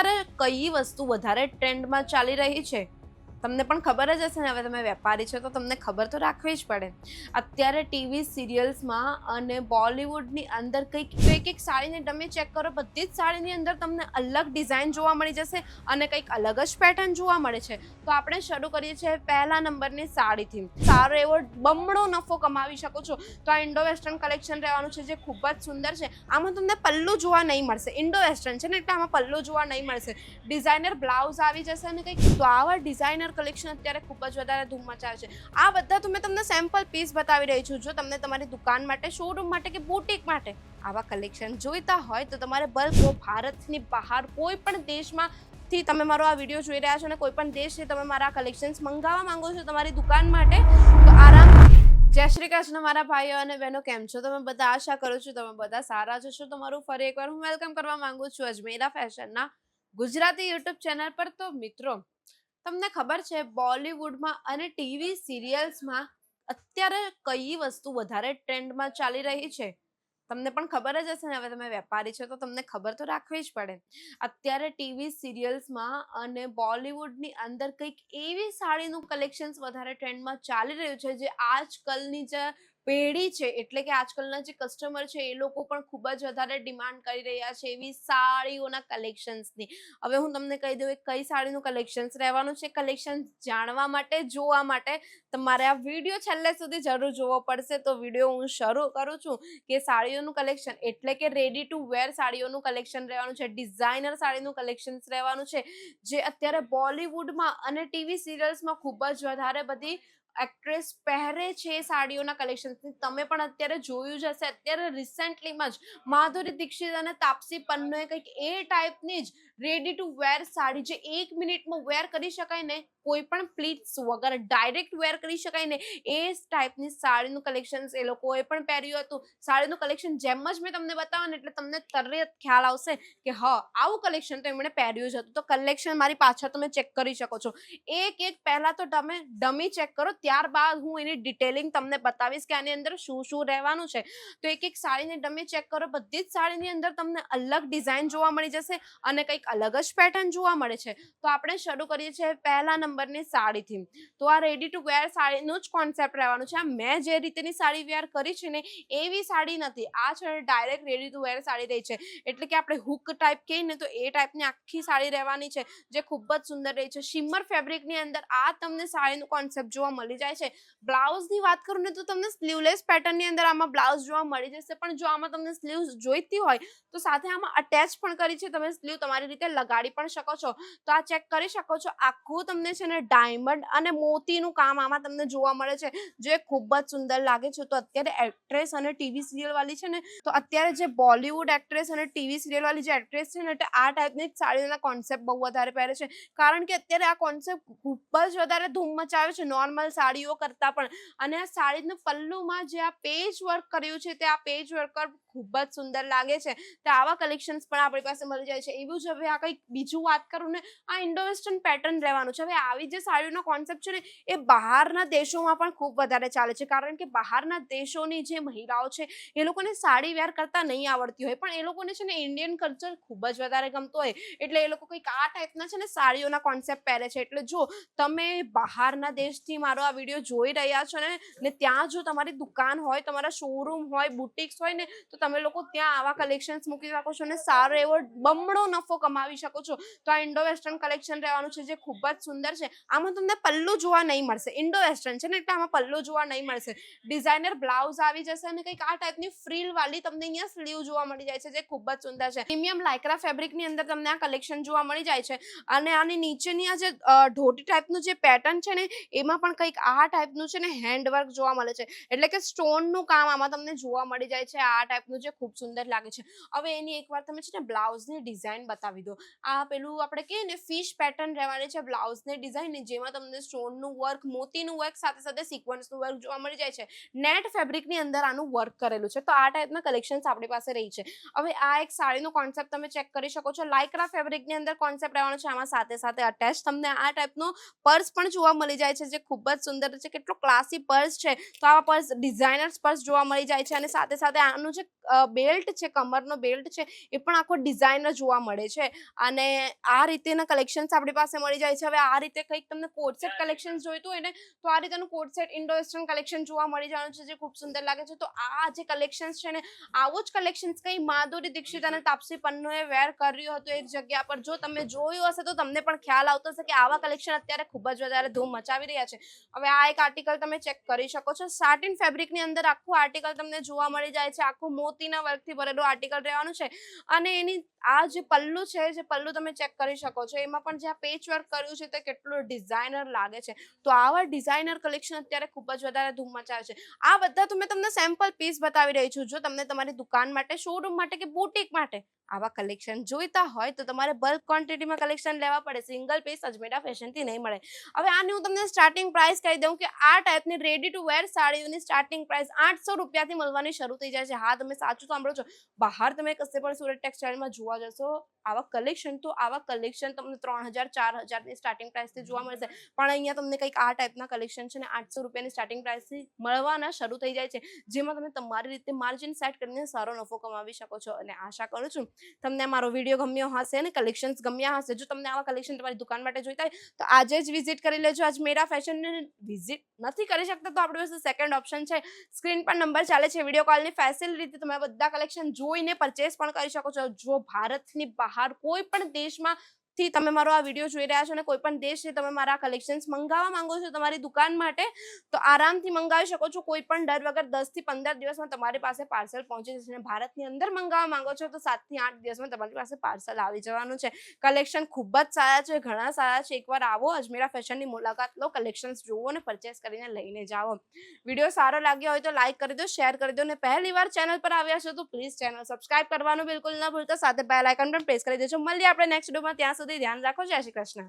અત્યારે કઈ વસ્તુ વધારે ટ્રેન્ડમાં ચાલી રહી છે તમને પણ ખબર જ હશે ને. હવે તમે વેપારી છો તો તમને ખબર તો રાખવી જ પડે. અત્યારે ટીવી સિરિયલ્સમાં અને બોલિવૂડની અંદર કંઈક સાડીને તમે ચેક કરો, બધી જ સાડીની અંદર તમને અલગ ડિઝાઇન જોવા મળી જશે અને કંઈક અલગ જ પેટર્ન જોવા મળે છે. તો આપણે શરૂ કરીએ છીએ પહેલા નંબરની સાડીથી. સારો એવો બમણો નફો કમાવી શકો છો. તો આ ઇન્ડો વેસ્ટર્ન કલેક્શન રહેવાનું છે જે ખૂબ જ સુંદર છે. આમાં તમને પલ્લું જોવા નહીં મળશે. ઇન્ડો વેસ્ટર્ન છે ને એટલે આમાં પલ્લું જોવા નહીં મળશે. ડિઝાઇનર બ્લાઉઝ આવી જશે અને કંઈક તો આવા ડિઝાઇનર કલેક્શન અત્યારે ખૂબ જ વધારે ધૂમ મચાવે છે. આ બધા તો મેં તમને સેમ્પલ પીસ બતાવી રહી છું. જો તમને તમારી દુકાન માટે, શોરૂમ માટે કે બુટીક માટે આવા કલેક્શન જોઈતા હોય તો તમારે બલ્ક ભારતની બહાર કોઈ પણ દેશમાં થી તમે મારો આ વિડીયો જોઈ રહ્યા છો અને કોઈ પણ દેશથી તમે મારા કલેક્શન્સ મંગાવવા માંગો છો તમારી દુકાન માટે તો આરામ. જય શ્રી કૃષ્ણ મારા ભાઈઓ અને બહેનો, કેમ છો તમે બધા? આશા કરું છું તમે બધા સારા જશો. તમારું ફરી એકવાર હું વેલકમ કરવા માંગુ છું અજમેરા ફેશનના ગુજરાતી યુટ્યુબ ચેનલ પર. તો મિત્રો, તમને ખબર છે બોલિવૂડમાં અને ટીવી સિરિયલ્સમાં અત્યારે કઈ વસ્તુ વધારે ટ્રેન્ડમાં ચાલી રહી છે? તમને પણ ખબર જ હશે ને. હવે તમે વેપારી છો તો તમને ખબર તો રાખવી જ પડે. અત્યારે ટીવી સિરિયલ્સમાં અને બોલિવૂડની અંદર કંઈક એવી સાડીનું કલેક્શન્સ વધારે ટ્રેન્ડમાં ચાલી રહ્યું છે જે આજકાલની જે પેઢી છે, એટલે કે આજકાલના જે કસ્ટમર છે એ લોકો પણ ખૂબ જ વધારે ડિમાન્ડ કરી રહ્યા છે એવી સાડીઓના કલેક્શન્સની. હવે હું તમને કહી દઉં કઈ સાડીનું કલેક્શન્સ રહેવાનું છે. કલેક્શન જાણવા માટે, જોવા માટે તમારે આ વિડીયો છેલ્લે સુધી જરૂર જોવો પડશે. તો વિડીયો હું શરૂ કરું છું કે સાડીઓનું કલેક્શન એટલે કે રેડી ટુ વેર સાડીઓનું કલેક્શન રહેવાનું છે. ડિઝાઇનર સાડીનું કલેક્શન રહેવાનું છે જે અત્યારે બોલિવૂડમાં અને ટીવી સિરિયલ્સમાં ખૂબ જ વધારે બધી એક્ટ્રેસ પહેરે છે. સાડીઓના કલેક્શન્સની તમે પણ અત્યારે જોયું જ હશે. અત્યારે રિસેન્ટલીમાં જ માધુરી દીક્ષિત અને તાપસી પન્નુએ કંઈક એ ટાઈપની જ રેડી ટુ વેર સાડી જે 1 મિનિટમાં વેર કરી શકાય ને, કોઈ પણ પ્લીટ્સ વગર ડાયરેક્ટ વેર કરી શકાય ને, એ ટાઈપની સાડીનું કલેક્શન એ લોકોએ પણ પહેર્યું હતું. સાડીનું કલેક્શન જેમ જ મેં તમને બતાવ્યું ને એટલે તમને તરત ખ્યાલ આવશે કે હા, આવું કલેક્શન તો એમણે પહેર્યું જ હતું. તો કલેક્શન મારી પાછળ તમે ચેક કરી શકો છો. એક પહેલા તો તમે ડમી ચેક કરો, ત્યારબાદ હું એની ડિટેલિંગ તમને બતાવીશ કે આની અંદર શું શું રહેવાનું છે. તો એક સાડીને ડમી ચેક કરો, બધી જ સાડીની અંદર તમને અલગ ડિઝાઇન જોવા મળી જશે અને કંઈક અલગ જ પેટર્ન જોવા મળે છે. તો આપણે શરૂ કરીએ છીએ પહેલા નંબરની સાડીથી. તો આ રેડી ટુ વેર સાડીનું જ કોન્સેપ્ટ રહેવાનું છે. આ મેં જે રીતની સાડી વેર કરી છે ને એવી સાડી નથી. આ છે ડાયરેક્ટ રેડી ટુ વેર સાડી રહી છે. એટલે કે આપણે હુક ટાઈપ કહીએ ને તો એ ટાઈપની આખી સાડી રહેવાની છે જે ખૂબ જ સુંદર રહી છે. શિમર ફેબ્રિકની અંદર આ તમને સાડીનું કોન્સેપ્ટ જોવા મળી જાય છે. બ્લાઉઝની વાત કરું ને તો તમને સ્લીવલેસ પેટર્નની અંદર આમાં બ્લાઉઝ જોવા મળી જશે. પણ જો આમાં તમને સ્લીવ જોઈતી હોય તો સાથે આમાં અટેચ પણ કરી છે. તમે સ્લીવ તમારી રીતે લગાડી પણ શકો છો. તો આ ચેક કરી શકો છો. આખું તમને છે ને ડાયમંડ અને મોતીનું કામ આમાં તમને જોવા મળે છે જે ખૂબ જ સુંદર લાગે છે. તો અત્યારે એક્ટ્રેસ અને ટીવી સિરિયલ વાળી છે ને, તો અત્યારે જે બોલિવૂડ એક્ટ્રેસ અને ટીવી સિરિયલ વાળી જે એક્ટ્રેસ છે ને એટલે આ ટાઈપની જ સાડીઓના કોન્સેપ્ટ બહુ વધારે પહેરે છે. કારણ કે અત્યારે આ કોન્સેપ્ટ ખૂબ જ વધારે ધૂમ મચાવે છે નોર્મલ સાડીઓ કરતાં પણ. અને આ સાડીનું પલ્લુમાં જે આ પેચ વર્ક કર્યું છે તે આ પેચ વર્ક ખૂબ જ સુંદર લાગે છે. તો આવા કલેક્શન્સ પણ આપણી પાસે મળી જાય છે. એવું જ હવે આ કંઈક બીજું વાત કરું ને, આ ઇન્ડો વેસ્ટર્ન પેટર્ન રહેવાનું છે. હવે આવી જે સાડીનો કોન્સેપ્ટ છે ને એ બહારના દેશોમાં પણ ખૂબ વધારે ચાલે છે. કારણ કે બહારના દેશોની જે મહિલાઓ છે એ લોકોને સાડી વેર કરતા નહીં આવડતી હોય, પણ એ લોકોને છે ને ઇન્ડિયન કલ્ચર ખૂબ જ વધારે ગમતો હોય એટલે એ લોકો કંઈક આ ટાઈપના છે ને સાડીઓના કોન્સેપ્ટ પહેરે છે. એટલે જો તમે બહારના દેશથી મારો આ વિડીયો જોઈ રહ્યા છો ને ત્યાં જો તમારી દુકાન હોય, તમારા શોરૂમ હોય, બુટિક્સ હોય ને તો તમે લોકો ત્યાં આવા કલેક્શન્સ મૂકી શકો છો અને સારો એવો બમણો નફો કમાવી શકો છો. તો આ ઇન્ડો વેસ્ટર્ન કલેક્શન રહેવાનું છે જે ખૂબ જ સુંદર છે. આમાં તમને પલ્લું જોવા નહીં મળશે. ઇન્ડો વેસ્ટર્ન છે ને એટલે આમાં પલ્લું જોવા નહીં મળશે. ડિઝાઇનર બ્લાઉઝ આવી જશે અને કંઈક આ ટાઈપની ફ્રીલ વાળી તમને અહીંયા સ્લીવ જોવા મળી જાય છે જે ખૂબ જ સુંદર છે. પ્રીમિયમ લાઇક્રા ફેબ્રિકની અંદર તમને આ કલેક્શન જોવા મળી જાય છે. અને આની નીચેની આ જે ઢોટી ટાઈપનું જે પેટર્ન છે ને એમાં પણ કંઈક આ ટાઈપનું છે ને હેન્ડવર્ક જોવા મળે છે. એટલે કે સ્ટોનનું કામ આમાં તમને જોવા મળી જાય છે આ ટાઈપનું જે ખૂબ સુંદર લાગે છે. હવે એની એકવાર તમે છે ને બ્લાઉઝની ડિઝાઇન બતાવી દો. આ પેલું આપણે કહીએ ને ફિશ પેટર્ન રહેવાની છે બ્લાઉઝની ડિઝાઇન, જેમાં તમને સ્ટોનનું વર્ક, મોતીનું વર્ક સાથે સાથે સિક્વન્સનું વર્ક જોવા મળી જાય છે. નેટ ફેબ્રિકની અંદર આનું વર્ક કરેલું છે. તો આ ટાઈપના કલેક્શન્સ આપણી પાસે રહી છે. હવે આ એક સાડીનો કોન્સેપ્ટ તમે ચેક કરી શકો છો. લાઇક્રા ફેબ્રિકની અંદર કોન્સેપ્ટ રહેવાનો છે. આમાં સાથે સાથે અટેચ તમને આ ટાઈપનો પર્સ પણ જોવા મળી જાય છે જે ખૂબ જ સુંદર છે. કેટલો ક્લાસી પર્સ છે. તો આવા પર્સ ડિઝાઇનર્સ પર્સ જોવા મળી જાય છે. અને સાથે સાથે આનું જે બેલ્ટ છે, કમરનો બેલ્ટ છે, એ પણ આખો ડિઝાઇનર જોવા મળે છે. અને આ રીતેના કલેક્શન્સ આપણી પાસે મળી જાય છે. હવે આ રીતે કંઈક તમને કોટ સેટ કલેક્શન જોઈતું હોય ને તો આ રીતેનું coat set indo western collection જોવા મળી જવાનું છે, જે ખૂબ સુંદર લાગે છે. તો આ જે કલેક્શન્સ છે ને, આવું જ કલેક્શન્સ કંઈ માધુરી દીક્ષિત અને તાપસી પન્નુએ વેર કર્યું હતું એક જગ્યા પર. જો તમે જોયું હશે તો તમને પણ ખ્યાલ આવતો હશે કે આવા કલેક્શન અત્યારે ખૂબ જ વધારે ધૂમ મચાવી રહ્યા છે. હવે આ એક આર્ટિકલ તમે ચેક કરી શકો છો. સાટિન ફેબ્રિકની અંદર આખું આર્ટિકલ તમને જોવા મળી જાય છે. આખું મોતીના વર્કથી ભરેલું આર્ટિકલ રહેવાનું છે. અને એની આ જે પલ્લુ છે, જે પલ્લુ તમે ચેક કરી શકો છો, એમાં પણ જે આ પેચ વર્ક કર્યું છે તે કેટલું ડિઝાઇનર લાગે છે. તો આવા ડિઝાઇનર કલેક્શન અત્યારે ખૂબ જ વધારે ધૂમ મચાવે છે. આ બધા તો મેં તમને સેમ્પલ પીસ બતાવી રહી છું. જો તમને તમારી દુકાન માટે, શોરૂમ માટે કે બુટીક માટે આવા કલેક્શન જોઈતા હોય તો તમારે બલ્ક ક્વોન્ટિટીમાં કલેક્શન લેવા પડે. સિંગલ પીસ અજમેરા ફેશનથી નહીં મળે. હવે આની હું તમને સ્ટાર્ટિંગ પ્રાઇસ કહી દઉં કે આ ટાઈપની રેડી ટુ વેર સાડીઓની સ્ટાર્ટિંગ પ્રાઇસ 800 રૂપિયાથી મળવાની શરૂ થઈ જાય છે. હા, તમે સાચું સાંભળો છો. બહાર તમે કશે પણ સુરત ટેક્સટાઇલમાં જોવા જશો આવા કલેક્શન, તો આવા કલેક્શન તમને 3000 4000ની સ્ટાર્ટિંગ પ્રાઇસથી જોવા મળશે. પણ અહીંયા તમને કંઈક આ ટાઈપના કલેક્શન છે ને 800 રૂપિયાની સ્ટાર્ટિંગ પ્રાઇસથી મળવાના શરૂ થઈ જાય છે, જેમાં તમે તમારી રીતે માર્જિન સેટ કરીને સારો નફો કમાવી શકો છો. અને આશા કરું છું તમને મારો વિડીયો ગમ્યો હશે અને કલેક્શન્સ ગમ્યા હશે. જો તમને આવા કલેક્શન તમારી દુકાન માટે જોઈતા હોય તો આજે જ વિઝિટ કરી લેજો. અજમેરા ફેશનને વિઝિટ નથી કરી શકતા તો આપણી પાસે સેકન્ડ ઓપ્શન છે. સ્ક્રીન પર નંબર ચાલે છે. વિડીયો કોલની ફેસિલિટી તમે બધા કલેક્શન જોઈને પરચેસ પણ કરી શકો છો. જો ભારતની બહાર કોઈ પણ દેશમાં થી તમે મારો આ વિડીયો જોઈ રહ્યા છો અને કોઈ પણ દેશથી તમે મારા કલેક્શન્સ મંગાવવા માંગો છો તમારી દુકાન માટે, તો આરામથી મંગાવી શકો છો. કોઈ પણ ડર વગર 10 થી 15 દિવસમાં તમારી પાસે પાર્સલ પહોંચી જશે. અને ભારતની અંદર મંગાવવા માંગો છો તો 7 થી 8 દિવસમાં તમારી પાસે પાર્સલ આવી જવાનું છે. કલેક્શન ખૂબ જ સારા છે, ઘણા સારા છે. એકવાર આવો, અજમેરા ફેશનની મુલાકાત લો, કલેક્શન્સ જુઓ અને પરચેસ કરીને લઈને જાઓ. વિડીયો સારો લાગ્યો હોય તો લાઈક કરી દો, શેર કરી દો. અને પહેલી વાર ચેનલ પર આવ્યા છો તો પ્લીઝ ચેનલ સબસ્ક્રાઇબ કરવાનું બિલકુલ ન ભૂલતા. સાથે બેલ આઇકન પણ પ્રેસ કરી દેજો. મળીએ આપણે નેક્સ્ટ વિડીયોમાં. ત્યાં સુધી ધ્યાન રાખો. જય શ્રી કૃષ્ણ.